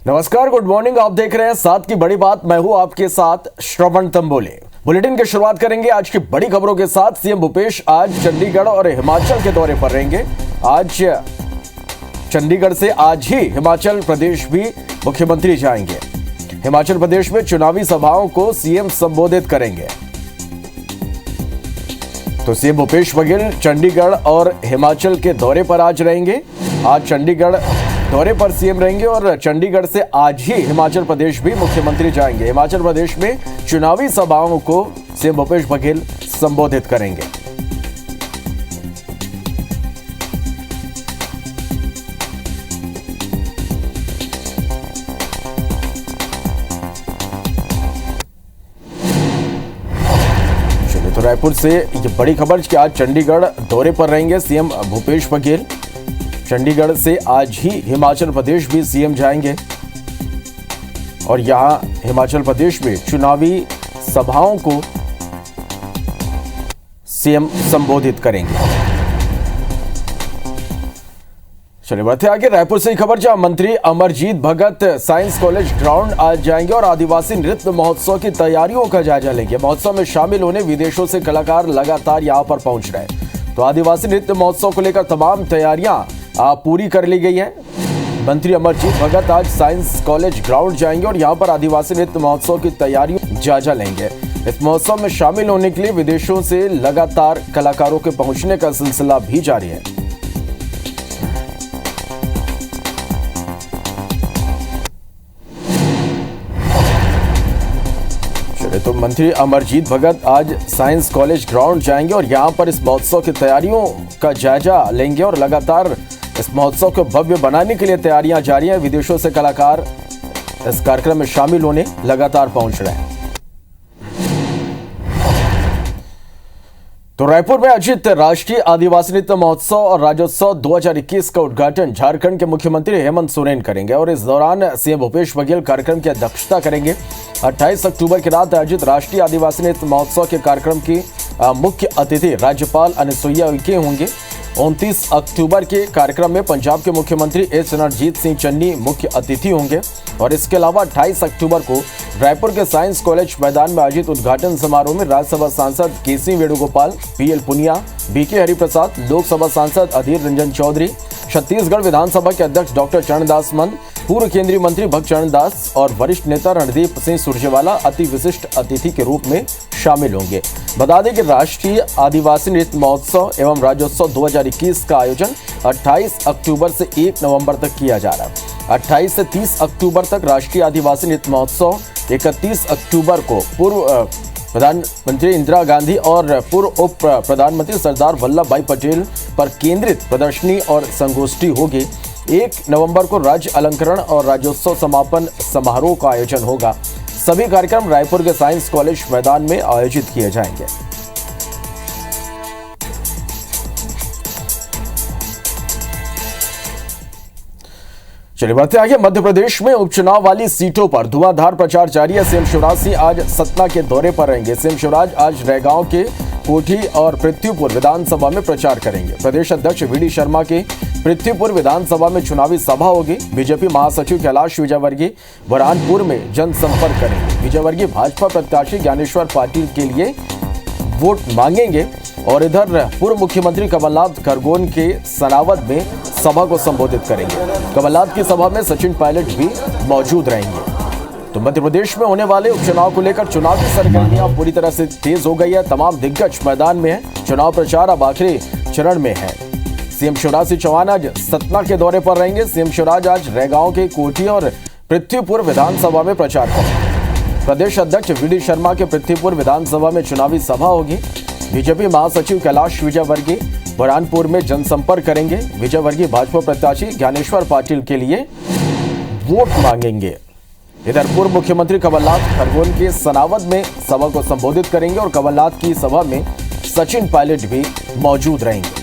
नमस्कार, good morning. आप देख रहे हैं साथ की बड़ी बात। मैं हूं आपके साथ श्रवण तंबोले। बुलेटिन की शुरुआत करेंगे आज की बड़ी खबरों के साथ। सीएम भूपेश आज चंडीगढ़ और हिमाचल के दौरे पर रहेंगे। आज चंडीगढ़ से आज ही हिमाचल प्रदेश भी मुख्यमंत्री जाएंगे। हिमाचल प्रदेश में चुनावी सभाओं को सीएम संबोधित करेंगे। तो सीएम भूपेश बघेल चंडीगढ़ और हिमाचल के दौरे पर आज रहेंगे। आज चंडीगढ़ दौरे पर सीएम रहेंगे और चंडीगढ़ से आज ही हिमाचल प्रदेश भी मुख्यमंत्री जाएंगे। हिमाचल प्रदेश में चुनावी सभाओं को सीएम भूपेश बघेल संबोधित करेंगे। चलिए, तो रायपुर से ये बड़ी खबर कि आज चंडीगढ़ दौरे पर रहेंगे सीएम भूपेश बघेल। चंडीगढ़ से आज ही हिमाचल प्रदेश भी सीएम जाएंगे और यहां हिमाचल प्रदेश में चुनावी सभाओं को सीएम संबोधित करेंगे। चलिए बढ़ते आगे। रायपुर से खबर, जहां मंत्री Amarjeet Bhagat science college ground आज जाएंगे और आदिवासी नृत्य महोत्सव की तैयारियों का जायजा लेंगे। महोत्सव में शामिल होने विदेशों से कलाकार लगातार यहां पर पहुंच रहे हैं। तो आदिवासी नृत्य महोत्सव को लेकर तमाम तैयारियां पूरी कर ली गई है। मंत्री अमरजीत भगत आज साइंस कॉलेज ग्राउंड जाएंगे और यहां पर आदिवासी नृत्य महोत्सव की तैयारियों जायजा लेंगे। इस महोत्सव में शामिल होने के लिए विदेशों से लगातार कलाकारों के पहुंचने का सिलसिला भी जारी है। चलिए, तो मंत्री अमरजीत भगत आज साइंस कॉलेज ग्राउंड जाएंगे और यहां पर इस महोत्सव की तैयारियों का जायजा लेंगे और लगातार इस महोत्सव को भव्य बनाने के लिए तैयारियां जारी हैं। विदेशों से कलाकार इस कार्यक्रम में शामिल होने लगातार पहुंच रहे हैं। तो रायपुर में आयोजित राष्ट्रीय आदिवासी नृत्य महोत्सव और राज्योत्सव 2021 का उद्घाटन झारखंड के मुख्यमंत्री हेमंत सोरेन करेंगे और इस दौरान सीएम भूपेश बघेल कार्यक्रम की अध्यक्षता करेंगे। 28 अक्टूबर की रात आयोजित राष्ट्रीय आदिवासी नृत्य महोत्सव के कार्यक्रम की मुख्य अतिथि राज्यपाल अनुसुईया उइके होंगे। 29 अक्टूबर के कार्यक्रम में पंजाब के मुख्यमंत्री एस रणजीत सिंह चन्नी मुख्य अतिथि होंगे और इसके अलावा 28 अक्टूबर को रायपुर के साइंस कॉलेज मैदान में आयोजित उद्घाटन समारोह में राज्यसभा सांसद केसी वेणुगोपाल, पीएल पुनिया, बीके हरिप्रसाद, लोकसभा सांसद अधीर रंजन चौधरी, छत्तीसगढ़ विधानसभा के अध्यक्ष डॉक्टर चरणदास मंद, पूर्व केंद्रीय मंत्री भक्त चरणदास और वरिष्ठ नेता रणदीप सिंह सुरजेवाला अति विशिष्ट अतिथि के रूप में शामिल होंगे। बता दें कि राष्ट्रीय आदिवासी नृत्य महोत्सव एवं राज्योत्सव 2021 का आयोजन 28 अक्टूबर से 1 नवंबर तक किया जा रहा है। 28 से 30 अक्टूबर तक राष्ट्रीय आदिवासी नृत्य महोत्सव, 31 अक्टूबर को पूर्व प्रधानमंत्री इंदिरा गांधी और पूर्व उप प्रधानमंत्री सरदार वल्लभ भाई पटेल पर केंद्रित प्रदर्शनी और संगोष्ठी होगी। 1 नवंबर को राज्य अलंकरण और राज्योत्सव समापन समारोह का आयोजन होगा। सभी कार्यक्रम रायपुर के साइंस कॉलेज मैदान में आयोजित किए जाएंगे। चलिए बढ़ते आगे। मध्य प्रदेश में उपचुनाव वाली सीटों पर धुआंधार प्रचार जारी है। सीएम शिवराज सिंह आज सतना के दौरे पर रहेंगे। सीएम शिवराज आज रैगांव के कोठी और पृथ्वीपुर विधानसभा में प्रचार करेंगे। प्रदेश अध्यक्ष वीडी शर्मा के पृथ्वीपुर विधानसभा में चुनावी सभा होगी। बीजेपी महासचिव कैलाश विजयवर्गीय बुरहानपुर में जनसंपर्क करेंगे। विजयवर्गीय भाजपा प्रत्याशी ज्ञानेश्वर पाटिल के लिए वोट मांगेंगे और इधर पूर्व मुख्यमंत्री कमलनाथ खरगोन के सनावद में सभा को संबोधित करेंगे। कमलनाथ की सभा में सचिन पायलट भी मौजूद रहेंगे। तो मध्य प्रदेश में होने वाले उपचुनाव को लेकर चुनावी सरगर्मियां पूरी तरह से तेज हो गई है। तमाम दिग्गज मैदान में है। चुनाव प्रचार अब आखिरी चरण में है। सीएम शिवराज सिंह चौहान आज सतना के दौरे पर रहेंगे। सीएम शिवराज आज रैगांव के कोठी और पृथ्वीपुर विधानसभा में प्रचार करेंगे। प्रदेश अध्यक्ष वीडी शर्मा के पृथ्वीपुर विधानसभा में चुनावी सभा होगी। बीजेपी महासचिव कैलाश विजयवर्गीय बुरहानपुर में जनसंपर्क करेंगे। विजयवर्गीय भाजपा प्रत्याशी ज्ञानेश्वर पाटिल के लिए वोट मांगेंगे। इधर पूर्व मुख्यमंत्री कमलनाथ खरगोन के सनावद में सभा को संबोधित करेंगे और कमलनाथ की सभा में सचिन पायलट भी मौजूद रहेंगे।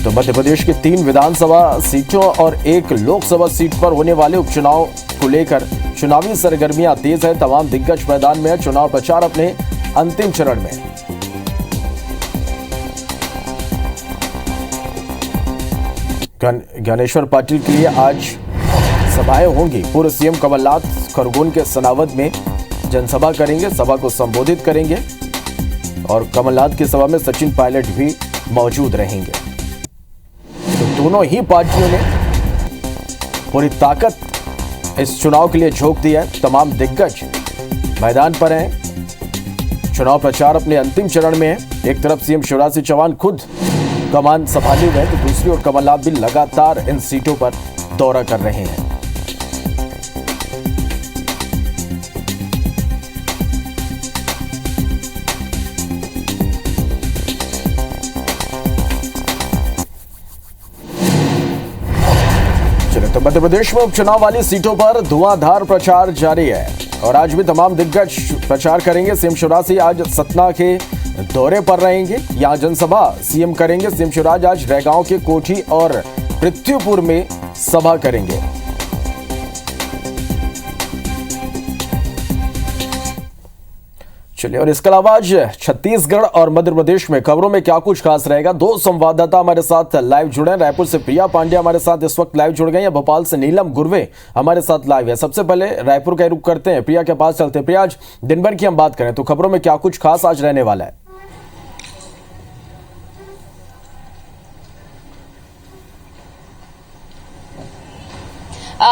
तो मध्य प्रदेश के 3 विधानसभा सीटों और 1 लोकसभा सीट पर होने वाले उपचुनाव को लेकर चुनावी सरगर्मियां तेज है। तमाम दिग्गज मैदान में है। चुनाव प्रचार अपने अंतिम चरण में। ज्ञानेश्वर पाटिल के लिए आज सभाएं होंगी। पूर्व सीएम कमलनाथ खरगोन के सनावद में जनसभा करेंगे, सभा को संबोधित करेंगे और कमलनाथ की सभा में सचिन पायलट भी मौजूद रहेंगे। तो दोनों ही पार्टियों ने पूरी ताकत इस चुनाव के लिए झोंक दी है। तमाम दिग्गज मैदान पर हैं। चुनाव प्रचार अपने अंतिम चरण में है। एक तरफ सीएम शिवराज सिंह चौहान खुद कमान संभाले हुए हैं, तो दूसरी ओर कमलनाथ भी लगातार इन सीटों पर दौरा कर रहे हैं। चलिए, तो मध्य प्रदेश में उपचुनाव वाली सीटों पर धुआंधार प्रचार जारी है और आज भी तमाम दिग्गज प्रचार करेंगे। सीएम शिवराज सिंह आज सतना के दौरे पर रहेंगे, यहां जनसभा सीएम करेंगे। सीएम शिवराज आज रैगांव के कोठी और पृथ्वीपुर में सभा करेंगे। चलिए, और इसके अलावा आज छत्तीसगढ़ और मध्य प्रदेश में खबरों में क्या कुछ खास रहेगा। दो संवाददाता हमारे साथ लाइव जुड़े हैं। रायपुर से प्रिया पांडे हमारे साथ इस वक्त लाइव जुड़ गए हैं। भोपाल से नीलम गुरवे हमारे साथ लाइव है। सबसे पहले रायपुर का रुख करते हैं, प्रिया के पास चलते हैं। प्रिया, आज दिन भर की हम बात करें तो खबरों में क्या कुछ खास आज रहने वाला है?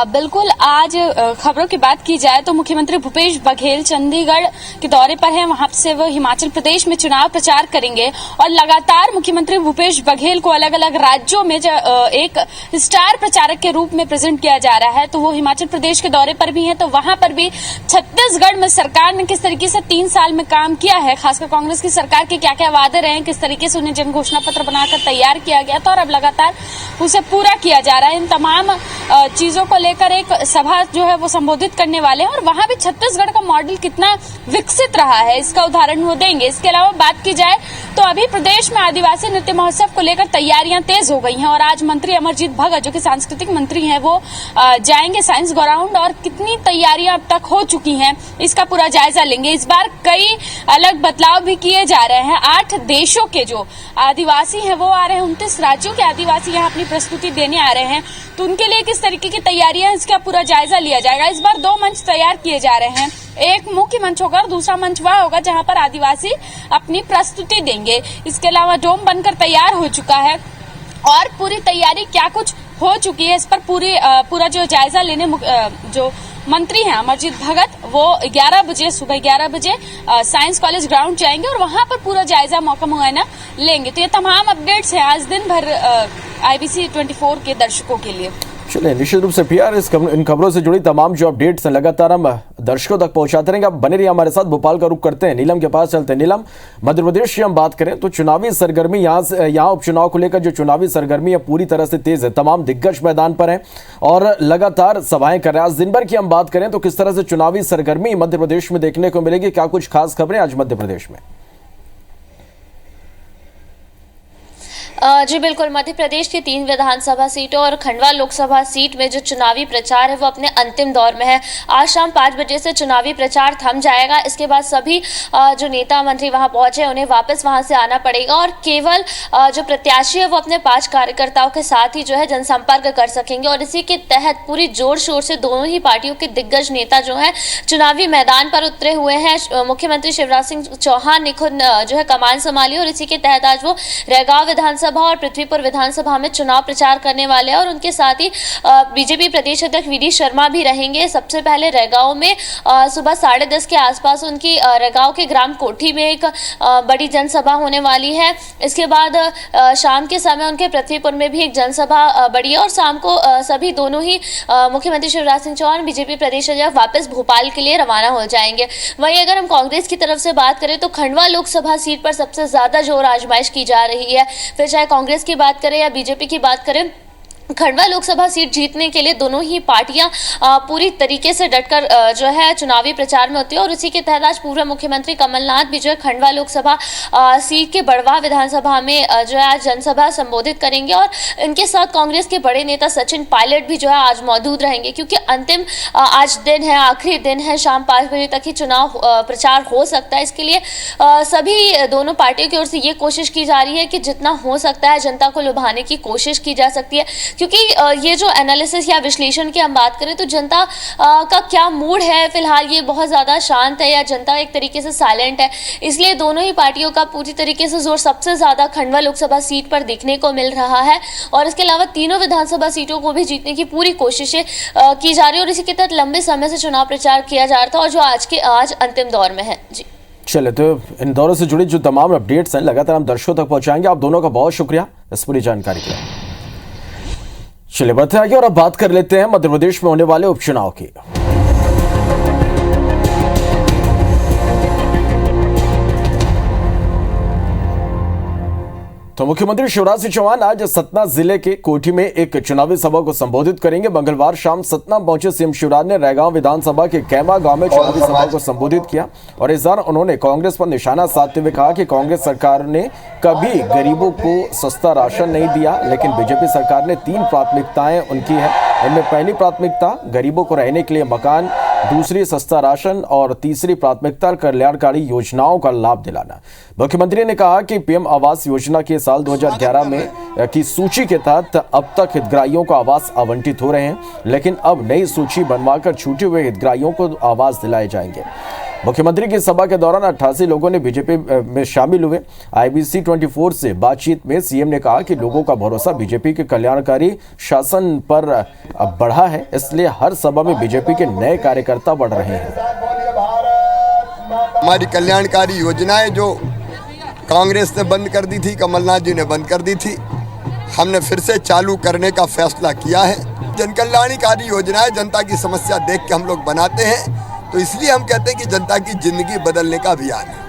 बिल्कुल, आज खबरों की बात की जाए तो मुख्यमंत्री भूपेश बघेल चंडीगढ़ के दौरे पर हैं। वहां से वो हिमाचल प्रदेश में चुनाव प्रचार करेंगे और लगातार मुख्यमंत्री भूपेश बघेल को अलग अलग राज्यों में एक स्टार प्रचारक के रूप में प्रेजेंट किया जा रहा है। तो वो हिमाचल प्रदेश के दौरे पर भी हैं, तो वहां पर भी छत्तीसगढ़ में सरकार ने किस तरीके से 3 साल में काम किया है, खासकर कांग्रेस की सरकार के क्या क्या वादे रहे हैं, किस तरीके से उन्हें जन घोषणा पत्र बनाकर तैयार किया गया था और अब लगातार उसे पूरा किया जा रहा है। इन तमाम चीजों को लेकर एक सभा जो है वो संबोधित करने वाले हैं और वहां भी छत्तीसगढ़ का मॉडल कितना विकसित रहा है इसका उदाहरण वो देंगे। इसके अलावा बात की जाए तो अभी प्रदेश में आदिवासी नृत्य महोत्सव को लेकर तैयारियां तेज हो गई हैं और आज मंत्री अमरजीत भगत जो कि सांस्कृतिक मंत्री हैं वो जाएंगे साइंस ग्राउंड और कितनी तैयारियां अब तक हो चुकी हैं इसका पूरा जायजा लेंगे। इस बार कई अलग बदलाव भी किए जा रहे हैं। 8 देशों के जो आदिवासी हैं वो आ रहे हैं, 29 राज्यों के आदिवासी यहाँ अपनी प्रस्तुति देने आ रहे हैं, तो उनके लिए किस तरीके की तैयारियां इसका पूरा जायजा लिया जाएगा। इस बार 2 मंच तैयार किए जा रहे हैं। एक मुख्य मंच होगा और दूसरा मंच वह होगा जहां पर आदिवासी अपनी प्रस्तुति देंगे। इसके अलावा डोम बनकर तैयार हो चुका है और पूरी तैयारी क्या कुछ हो चुकी है इस पर पूरा जो जायजा लेने जो मंत्री हैं अमरजीत भगत वो 11 बजे सुबह 11 बजे साइंस कॉलेज ग्राउंड जाएंगे और वहां पर पूरा जायजा मौका मुआयना लेंगे। तो ये तमाम अपडेट्स हैं आज दिन भर IBC 24 के दर्शकों के लिए। चलिए, निश्चित रूप से प्रिया इन खबरों से जुड़ी तमाम जो अपडेट्स हैं लगातार हम दर्शकों तक पहुंचाते रहेंगे। आप बने रहिए हमारे साथ। भोपाल का रुख करते हैं, नीलम के पास चलते हैं। नीलम, मध्य प्रदेश की हम बात करें तो चुनावी सरगर्मी यहाँ उपचुनाव को लेकर जो चुनावी सरगर्मी है पूरी तरह से तेज है। तमाम दिग्गज मैदान पर हैं और लगातार सभाएं कर रहे हैं। आज दिन भर की हम बात करें तो किस तरह से चुनावी सरगर्मी मध्य प्रदेश में देखने को मिलेगी, क्या कुछ खास खबरें आज मध्य प्रदेश में? जी बिल्कुल, मध्य प्रदेश की 3 विधानसभा सीटों और खंडवा लोकसभा सीट में जो चुनावी प्रचार है वो अपने अंतिम दौर में है। आज शाम 5 बजे से चुनावी प्रचार थम जाएगा। इसके बाद सभी जो नेता मंत्री वहां पहुंचे उन्हें वापस वहां से आना पड़ेगा और केवल जो प्रत्याशी है वो अपने 5 कार्यकर्ताओं के साथ ही जो है जनसंपर्क कर सकेंगे और इसी के तहत पूरी जोर शोर से दोनों ही पार्टियों के दिग्गज नेता जो है चुनावी मैदान पर उतरे हुए हैं। मुख्यमंत्री शिवराज सिंह चौहान ने खुद जो है कमान संभाली और इसी के तहत आज वो रैगांव विधानसभा और पृथ्वीपुर विधानसभा में चुनाव प्रचार करने वाले हैं और उनके साथ ही बीजेपी प्रदेश अध्यक्ष VD शर्मा भी रहेंगे। सबसे पहले रैगांव में सुबह 10:30 के आसपास उनकी रैगांव के ग्राम कोठी में एक बड़ी जनसभा होने वाली है। इसके बाद शाम के समय उनके पृथ्वीपुर में भी एक जनसभा बड़ी है और शाम को सभी दोनों ही मुख्यमंत्री शिवराज सिंह चौहान बीजेपी प्रदेश अध्यक्ष वापस भोपाल के लिए रवाना हो जाएंगे। वहीं अगर हम कांग्रेस की तरफ से बात करें तो खंडवा लोकसभा सीट पर सबसे ज्यादा जोर आजमाइश की जा रही है। फिर चाहे कांग्रेस की बात करें या बीजेपी की बात करें, खंडवा लोकसभा सीट जीतने के लिए दोनों ही पार्टियां पूरी तरीके से डटकर जो है चुनावी प्रचार में होती है और उसी के तहत आज पूर्व मुख्यमंत्री कमलनाथ भी जो है खंडवा लोकसभा सीट के बड़वा विधानसभा में जो है आज जनसभा संबोधित करेंगे और इनके साथ कांग्रेस के बड़े नेता सचिन पायलट भी जो है आज मौजूद रहेंगे क्योंकि अंतिम आज दिन है, आखिरी दिन है, शाम 5 बजे तक ही चुनाव प्रचार हो सकता है। इसके लिए सभी दोनों पार्टियों की ओर से ये कोशिश की जा रही है कि जितना हो सकता है जनता को लुभाने की कोशिश की जा सकती है। क्योंकि ये जो एनालिसिस या विश्लेषण की हम बात करें तो जनता का क्या मूड है फिलहाल, ये बहुत ज़्यादा शांत है या जनता एक तरीके से साइलेंट है। इसलिए दोनों ही पार्टियों का पूरी तरीके से जोर सबसे ज़्यादा खंडवा लोकसभा सीट पर देखने को मिल रहा है और इसके अलावा तीनों विधानसभा सीटों को भी जीतने की पूरी कोशिशें की जा रही है और इसी के तहत लंबे समय से चुनाव प्रचार किया जा रहा था और जो आज अंतिम दौर में है। जी चले, तो इन दौरों से जुड़ी जो तमाम अपडेट्स हैं लगातार हम दर्शकों तक पहुंचाएंगे। आप दोनों का बहुत शुक्रिया इस पूरी जानकारी के लिए। चलिए बढ़ते आगे और अब बात कर लेते हैं मध्य प्रदेश में होने वाले उपचुनाव की। तो मुख्यमंत्री शिवराज सिंह चौहान आज सतना जिले के कोठी में एक चुनावी सभा को संबोधित करेंगे। मंगलवार शाम सतना पहुंचे सीएम शिवराज ने रैगांव विधानसभा के कैमा गांव में चुनावी सभा को संबोधित किया और इस दौरान उन्होंने कांग्रेस पर निशाना साधते हुए कहा कि कांग्रेस सरकार ने कभी गरीबों को सस्ता राशन नहीं दिया, लेकिन बीजेपी सरकार ने 3 प्राथमिकताएं उनकी है। इनमें पहली प्राथमिकता गरीबों को रहने के लिए मकान, दूसरी सस्ता राशन और तीसरी प्राथमिकता कल्याणकारी योजनाओं का लाभ दिलाना। मुख्यमंत्री ने कहा कि पीएम आवास योजना के साल 2011 में की सूची के तहत अब तक हितग्राहियों को आवास आवंटित हो रहे हैं, लेकिन अब नई सूची बनवाकर छूटे हुए हितग्राहियों को आवास दिलाए जाएंगे। मुख्यमंत्री की सभा के दौरान 88 लोगों ने बीजेपी में शामिल हुए। IBC 24 से बातचीत में सीएम ने कहा कि लोगों का भरोसा बीजेपी के कल्याणकारी शासन पर बढ़ा है, इसलिए हर सभा में बीजेपी के नए कार्यकर्ता बढ़ रहे हैं। हमारी कल्याणकारी योजनाएं जो कांग्रेस ने बंद कर दी थी, कमलनाथ जी ने बंद कर दी थी, हमने फिर से चालू करने का फैसला किया है। जन कल्याणकारी योजनाएं जनता की समस्या देख के हम लोग बनाते हैं, तो इसलिए हम कहते हैं कि जनता की जिंदगी बदलने का अभियान है।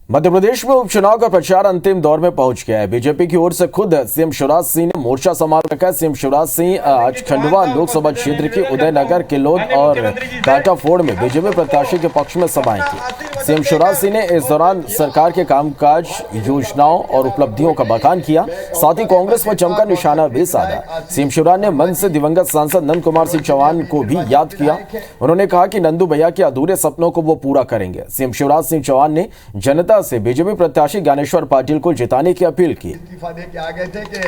मध्य प्रदेश में उपचुनाव का प्रचार अंतिम दौर में पहुंच गया है। बीजेपी की ओर से खुद सीएम शिवराज सिंह ने मोर्चा संभाल रखा है। सीएम शिवराज सिंह आज खंडवा लोकसभा क्षेत्र के उदयनगर, किलोद और काटाफोड़ में बीजेपी प्रत्याशी के पक्ष में सभाएं की। सीएम शिवराज सिंह ने इस दौरान सरकार के कामकाज, योजनाओं और उपलब्धियों का बखान किया, साथ ही कांग्रेस पर जमकर निशाना भी साधा। सीएम शिवराज ने मंच से दिवंगत सांसद नंद कुमार सिंह चौहान को भी याद किया। उन्होंने कहा कि नंदू भैया के अधूरे सपनों को वो पूरा करेंगे। सीएम शिवराज सिंह चौहान ने जनता से बीजेपी प्रत्याशी ज्ञानेश्वर पाटिल को जिताने की अपील की। इस्तीफा दे के आ गए थे कि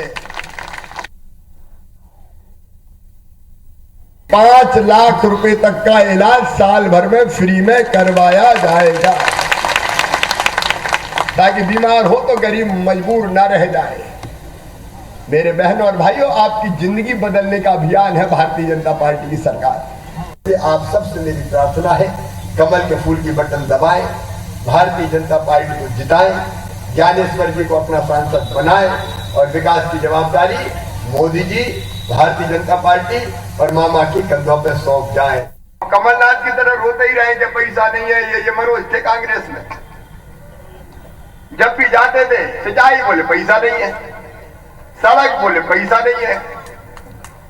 5 लाख रुपए तक का इलाज साल भर में फ्री में करवाया जाएगा, ताकि बीमार हो तो गरीब मजबूर ना रह जाए। मेरे बहनों और भाइयों, आपकी जिंदगी बदलने का अभियान है भारतीय जनता पार्टी की सरकार। आप सबसे मेरी प्रार्थना है, कमल के फूल की बटन दबाएं, भारतीय जनता पार्टी को जिताएं, ज्ञानेश्वर जी को अपना सांसद बनाएं और विकास की जवाबदारी मोदी जी, भारतीय जनता पार्टी और मामा की कंधों पे सौंप जाएं। कमलनाथ की तरह रोते ही रहे कि पैसा नहीं है, ये मनोज थे कांग्रेस में। जब भी जाते थे सिंचाई बोले पैसा नहीं है, सड़क बोले पैसा नहीं है,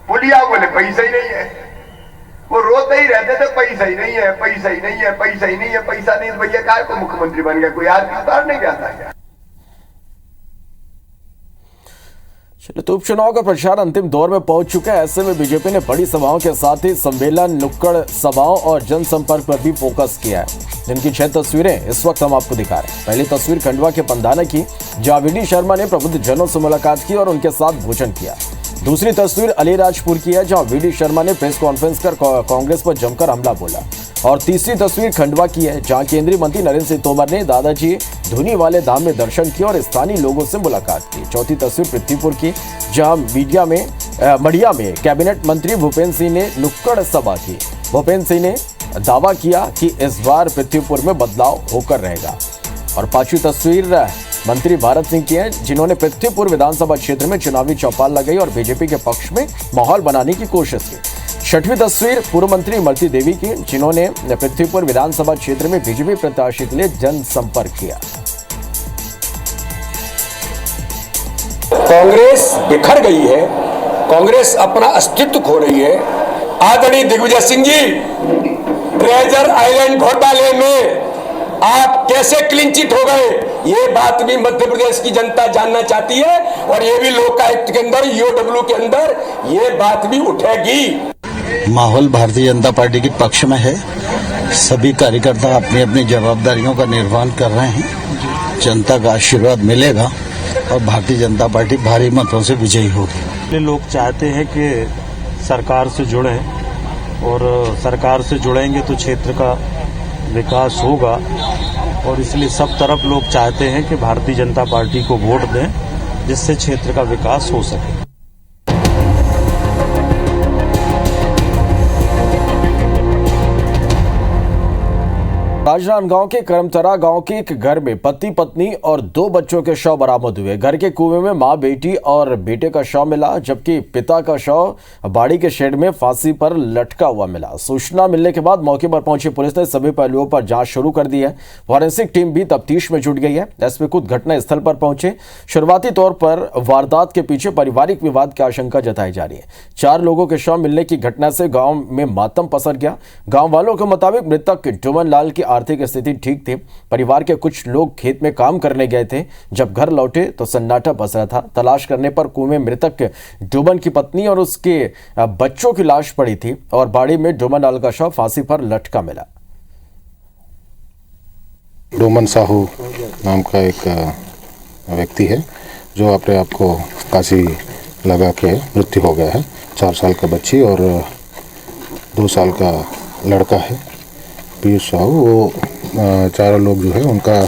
पुलिया बोले पैसा ही नहीं है। वो रोते ही रहते थे, पैसा ही नहीं है, पैसा ही नहीं है, पैसा ही नहीं है, पैसा नहीं। भैया काय को मुख्यमंत्री बन गया, कोई आदमी उतारने गया था क्या? चलिए, तो उपचुनाव का प्रचार अंतिम दौर में पहुंच चुका है। ऐसे में बीजेपी ने बड़ी सभाओं के साथ ही सम्मेलन, नुक्कड़ सभाओं और जनसंपर्क पर भी फोकस किया है, जिनकी 6 तस्वीरें इस वक्त हम आपको दिखा रहे हैं। पहली तस्वीर खंडवा के पंधाना की, जहां VD शर्मा ने प्रबुद्ध जनों से मुलाकात की और उनके साथ भोजन किया। दूसरी तस्वीर अलीराजपुर की है, जहां VD शर्मा ने प्रेस कॉन्फ्रेंस कर कांग्रेस पर जमकर हमला बोला। और तीसरी तस्वीर खंडवा की है, जहां केंद्रीय मंत्री नरेंद्र सिंह तोमर ने दादाजी धुनी वाले धाम में दर्शन किया और स्थानीय लोगों से मुलाकात की। चौथी तस्वीर पृथ्वीपुर की, जहां मड़िया में कैबिनेट मंत्री भूपेंद्र सिंह ने नुक्कड़ सभा की। भूपेंद्र सिंह ने दावा किया कि इस बार पृथ्वीपुर में बदलाव होकर रहेगा। और पांचवी तस्वीर मंत्री भारत सिंह की है, जिन्होंने पृथ्वीपुर विधानसभा क्षेत्र में चुनावी चौपाल लगाई और बीजेपी के पक्ष में माहौल बनाने की कोशिश की। छठवीं तस्वीर पूर्व मंत्री इमरती देवी की, जिन्होंने पृथ्वीपुर विधानसभा क्षेत्र में बीजेपी प्रत्याशी के लिए जनसंपर्क किया। कांग्रेस बिखर गई है, कांग्रेस अपना अस्तित्व खो रही है। आदरणीय दिग्विजय सिंह जी, ट्रेजर आइलैंड घोटाले में आप कैसे क्लीन चिट हो गए, ये बात भी मध्य प्रदेश की जनता जानना चाहती है और ये भी लोकायुक्त के अंदर, EOW के अंदर ये बात भी उठेगी। माहौल भारतीय जनता पार्टी के पक्ष में है। सभी कार्यकर्ता अपनी अपनी जवाबदारियों का निर्वहन कर रहे हैं। जनता का आशीर्वाद मिलेगा और भारतीय जनता पार्टी भारी मतों से विजयी होगी। लोग चाहते हैं कि सरकार से जुड़ें और सरकार से जुड़ेंगे तो क्षेत्र का विकास होगा और इसलिए सब तरफ लोग चाहते हैं कि भारतीय जनता पार्टी को वोट दें जिससे क्षेत्र का विकास हो सके। राजनांदगांव के करमतरा गांव के एक घर में पति पत्नी और 2 बच्चों के शव बरामद हुए। घर के कुएं में मां, बेटी और बेटे का शव मिला, जबकि पिता का शव बाड़ी के शेड में फांसी पर लटका हुआ मिला। सूचना मिलने के बाद मौके पर पहुंची पुलिस ने सभी पहलुओं पर जांच शुरू कर दी है। फॉरेंसिक टीम भी तफ्तीश में जुट गई है। एसपी खुद घटनास्थल पर पहुंचे। शुरुआती तौर पर वारदात के पीछे पारिवारिक विवाद की आशंका जताई जा रही है। 4 लोगों के शव मिलने की घटना से गाँव में मातम पसर गया। गाँव वालों के मुताबिक मृतक डुमन लाल की आर्थिक स्थिति ठीक थी। परिवार के कुछ लोग खेत में काम करने गए थे। जब घर लौटे तो सन्नाटा पसरा था। तलाश करने पर कुएं में मृतक डुमन की पत्नी और उसके बच्चों की लाश पड़ी थी और बाड़ी में डुमन लाल का शव फांसी पर लटका मिला। डोमन साहू नाम का एक व्यक्ति है जो अपने आप को फांसी लगा के मृत्यु हो गया है। 4 साल का बच्ची और 2 साल का लड़का है पीयूष साहू। वो 4 लोग जो है उनका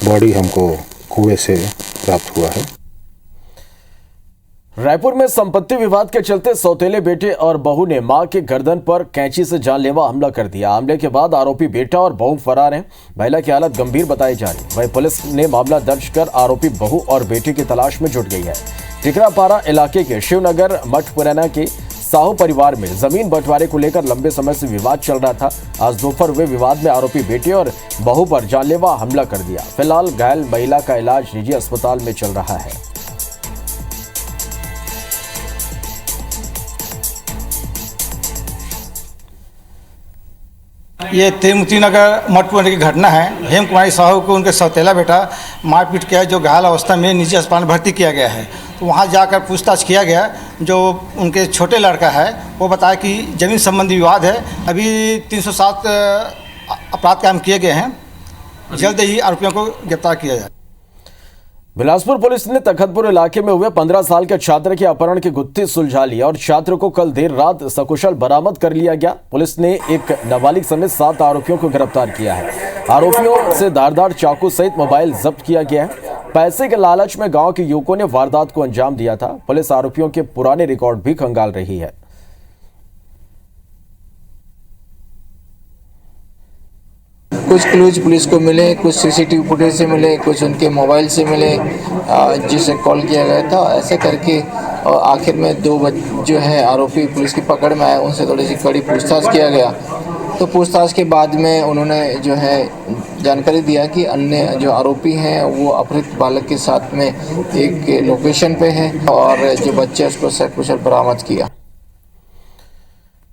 बॉडी हमको कुएं से प्राप्त हुआ है। रायपुर में संपत्ति विवाद के चलते सौतेले बेटे और बहू ने मां के गर्दन पर कैंची से जानलेवा हमला कर दिया। हमले के बाद आरोपी बेटा और बहू फरार हैं। महिला की हालत गंभीर बताई जा रही है। वहीं पुलिस ने मामला दर्ज कर आरोपी बहू और बेटे की तलाश में जुट गई है। टिकरापारा इलाके के शिवनगर मठपुराना के साहू परिवार में जमीन बंटवारे को लेकर लंबे समय से विवाद चल रहा था। आज दोपहर हुए विवाद में आरोपी बेटे और बहू पर जानलेवा हमला कर दिया। फिलहाल घायल महिला का इलाज निजी अस्पताल में चल रहा है। ये तिरुमती नगर मठपुराना की घटना है। हेम कुमारी साहू को उनके सौतेला बेटा मारपीट किया है, जो घायल अवस्था में निजी अस्पताल में भर्ती किया गया है। तो वहाँ जाकर पूछताछ किया गया। जो उनके छोटे लड़का है वो बताया कि जमीन संबंधी विवाद है। अभी 307 अपराध काम किए गए हैं। जल्द ही आरोपियों को गिरफ्तार किया जाए। बिलासपुर पुलिस ने तखतपुर इलाके में हुए 15 साल के छात्र के अपहरण की गुत्थी सुलझा ली और छात्र को कल देर रात सकुशल बरामद कर लिया गया। पुलिस ने एक नाबालिग समेत 7 आरोपियों को गिरफ्तार किया है। आरोपियों से धारदार चाकू सहित मोबाइल जब्त किया गया है। पैसे के लालच में गांव के युवकों ने वारदात को अंजाम दिया था। पुलिस आरोपियों के पुराने रिकॉर्ड भी खंगाल रही है। कुछ क्लूज पुलिस को मिले, कुछ सीसीटीवी फुटेज से मिले, कुछ उनके मोबाइल से मिले जिसे कॉल किया गया था। ऐसे करके आखिर में 2 जो है आरोपी पुलिस की पकड़ में आए। उनसे थोड़ी सी कड़ी पूछताछ किया गया। तो पूछताछ के बाद में उन्होंने जो है जानकारी दिया कि अन्य जो आरोपी हैं वो अपहृत बालक के साथ में एक लोकेशन पे है और जो बच्चे उसको सकुशल बरामद किया।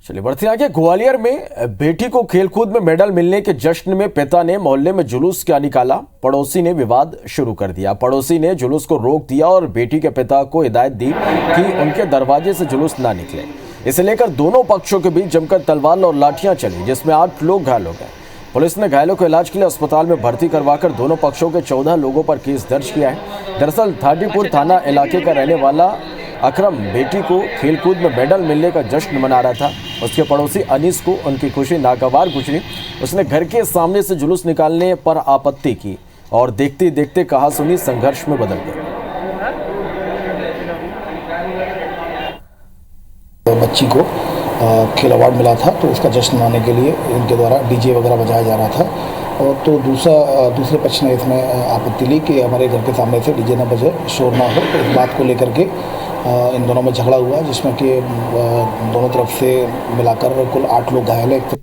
चलिए बढ़ते आगे। ग्वालियर में बेटी को खेलकूद में मेडल मिलने के जश्न में पिता ने मोहल्ले में जुलूस क्या निकाला। पड़ोसी ने विवाद शुरू कर दिया। पड़ोसी ने जुलूस को रोक दिया और बेटी के पिता को हिदायत दी कि उनके दरवाजे से जुलूस ना निकले। इसे लेकर दोनों पक्षों के बीच जमकर तलवार और लाठियां चली, जिसमें 8 लोग घायल हो गए। पुलिस ने घायलों को इलाज के लिए अस्पताल में भर्ती करवाकर दोनों पक्षों के 14 लोगों पर केस दर्ज किया है। दरअसल थाटीपुर थाना इलाके का रहने वाला अकरम बेटी को खेलकूद में मेडल मिलने का जश्न मना रहा था। उसके पड़ोसी अनीस को उनकी खुशी नागवार गुजरी। उसने घर के सामने से जुलूस निकालने पर आपत्ति की और देखते देखते कहा सुनी संघर्ष में बदल गई। बच्ची को खेल अवार्ड मिला था तो उसका जश्न मनाने के लिए इनके द्वारा डीजे वगैरह बजाया जा रहा था। और तो दूसरे पक्ष ने इसमें आपत्ति ली कि हमारे घर के सामने से डीजे न बजे, शोर ना हो। तो इस बात को लेकर के इन दोनों में झगड़ा हुआ, जिसमें कि दोनों तरफ से मिलाकर कुल 8 लोग घायल हैं।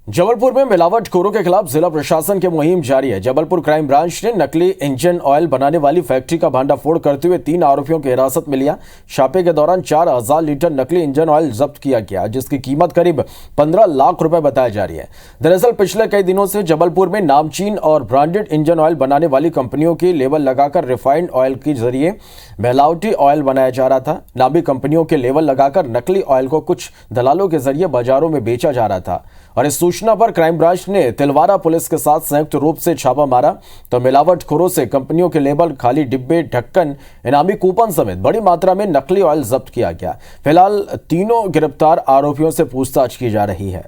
जबलपुर में मिलावटखोरों के खिलाफ जिला प्रशासन की मुहिम जारी है। जबलपुर क्राइम ब्रांच ने नकली इंजन ऑयल बनाने वाली फैक्ट्री का भांडाफोड़ करते हुए 3 आरोपियों की हिरासत में लिया। छापे के दौरान 4000 लीटर नकली इंजन ऑयल जब्त किया गया, जिसकी कीमत करीब 15 लाख रुपए बताई जा रही है। दरअसल पिछले कई दिनों से जबलपुर में नामचीन और ब्रांडेड इंजन ऑयल बनाने वाली कंपनियों की लेबल लगाकर रिफाइंड ऑयल के जरिए मिलावटी ऑयल बनाया जा रहा था। नामी कंपनियों के लेबल लगाकर नकली ऑयल को कुछ दलालों के जरिए बाजारों में बेचा जा रहा था और इस सूचना पर क्राइम ब्रांच ने तिलवारा पुलिस के साथ संयुक्त रूप से छापा मारा तो मिलावटखोरों से कंपनियों के लेबल, खाली डिब्बे, ढक्कन, इनामी कूपन समेत बड़ी मात्रा में नकली ऑयल जब्त किया गया। फिलहाल तीनों गिरफ्तार आरोपियों से पूछताछ की जा रही है।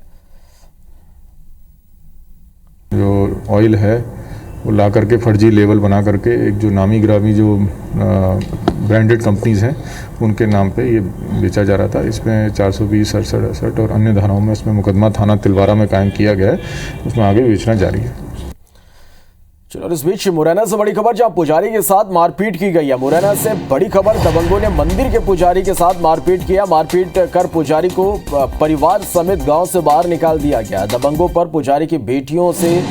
जो ऑयल है वो ला करके फर्जी लेबल बना करके एक जो नामी ग्रामी जो ब्रांडेड कंपनीज हैं उनके नाम पे ये बेचा जा रहा था। इसमें 420, 67 और अन्य धाराओं में इसमें मुकदमा थाना तिलवारा में कायम किया गया है, उसमें आगे बेचना जारी है। चलो, इस बीच मुरैना से बड़ी खबर, जहां पुजारी के साथ मारपीट की गई है। मुरैना से बड़ी खबर, दबंगों ने मंदिर के पुजारी के साथ मारपीट किया। मारपीट कर पुजारी को परिवार समेत गांव से बाहर निकाल दिया गया। दबंगों पर पुजारी की बेटियों से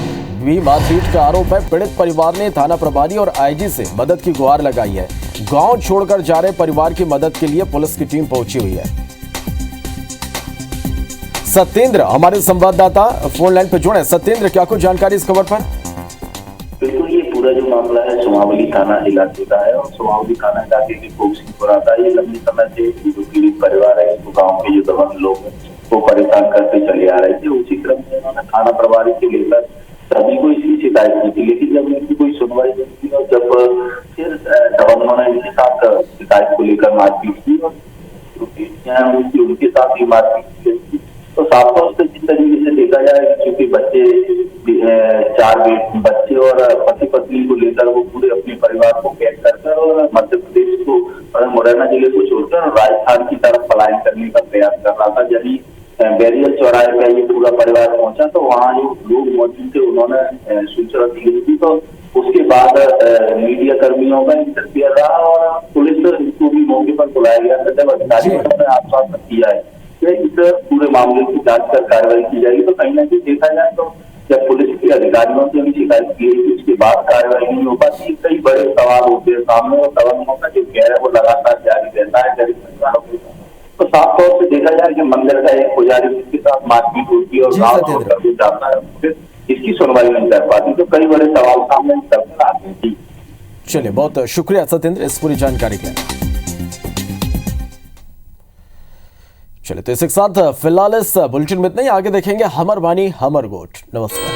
भी मारपीट का आरोप है। पीड़ित परिवार ने थाना प्रभारी और आईजी से मदद की गुहार लगाई है। गांव छोड़कर जा रहे परिवार की मदद के लिए पुलिस की टीम पहुंची हुई है। सत्येंद्र हमारे संवाददाता फोन लाइन पे जुड़े। सत्येंद्र, क्या कुछ जानकारी इस खबर पर? बिल्कुल, ये पूरा जो मामला है सोमावली थाना इलाके का है और सोमावली थाना इलाके के कोकसीपुरा का। ये लंबे समय से जो पीड़ित परिवार है, इसको गाँव के जो दबंग लोग हैं वो परेशान करते चले आ रहे थे। उसी क्रम में उन्होंने थाना प्रभारी से लेकर सभी को इसकी शिकायत की थी, लेकिन जब इनकी कोई सुनवाई नहीं थी और जब फिर दबंगों ने इनके साथ शिकायत को लेकर मारपीट की और जो बेटियां हैं उनके साथ भी मारपीट की, तो साफ तौर से जिस तरीके से देखा जाए, क्योंकि बच्चे 4 बच्चे और पति पत्नी को लेकर वो पूरे अपने परिवार को कैद कर और मध्य प्रदेश को और मुरैना जिले को छोड़कर राजस्थान की तरफ पलायन करने का प्रयास कर रहा था। जब बैरियल चौराहे पर ये पूरा परिवार पहुंचा तो वहाँ जो लोग मौजूद थे उन्होंने सूचना दी गई थी, तो उसके बाद मीडिया कर्मियों का इंटरफेयर रहा और पुलिस को भी मौके पर बुलाया गया था। जब अधिकारियों ने आश्वासन किया है कि इस पूरे मामले की जांच कर कार्रवाई की जाएगी, तो कहीं ना कहीं देखा जाए तो जब पुलिस के अधिकारियों से भी शिकायत की गई उसके बाद कार्रवाई नहीं हो पाती। कई बड़े सवाल होते हैं सामने और दबंगों का जो गैर है वो लगातार जारी रहता है गरीब परिवारों के। तो साफ तौर से देखा जाए कि मंदिर का एक पुजारी जिसके साथ मारपीट होती है और गाँव छोड़कर भी जाता है, फिर इसकी सुनवाई नहीं कर पाती, तो कई बड़े सवाल सामने निकल आते हैं। चलिए, बहुत शुक्रिया सत्येंद्र इस पूरी जानकारी के लिए। चलिए, तो इसके साथ फिलहाल इस बुलेटिन में इतना ही। आगे देखेंगे हमर वाणी हमर गोठ। नमस्कार।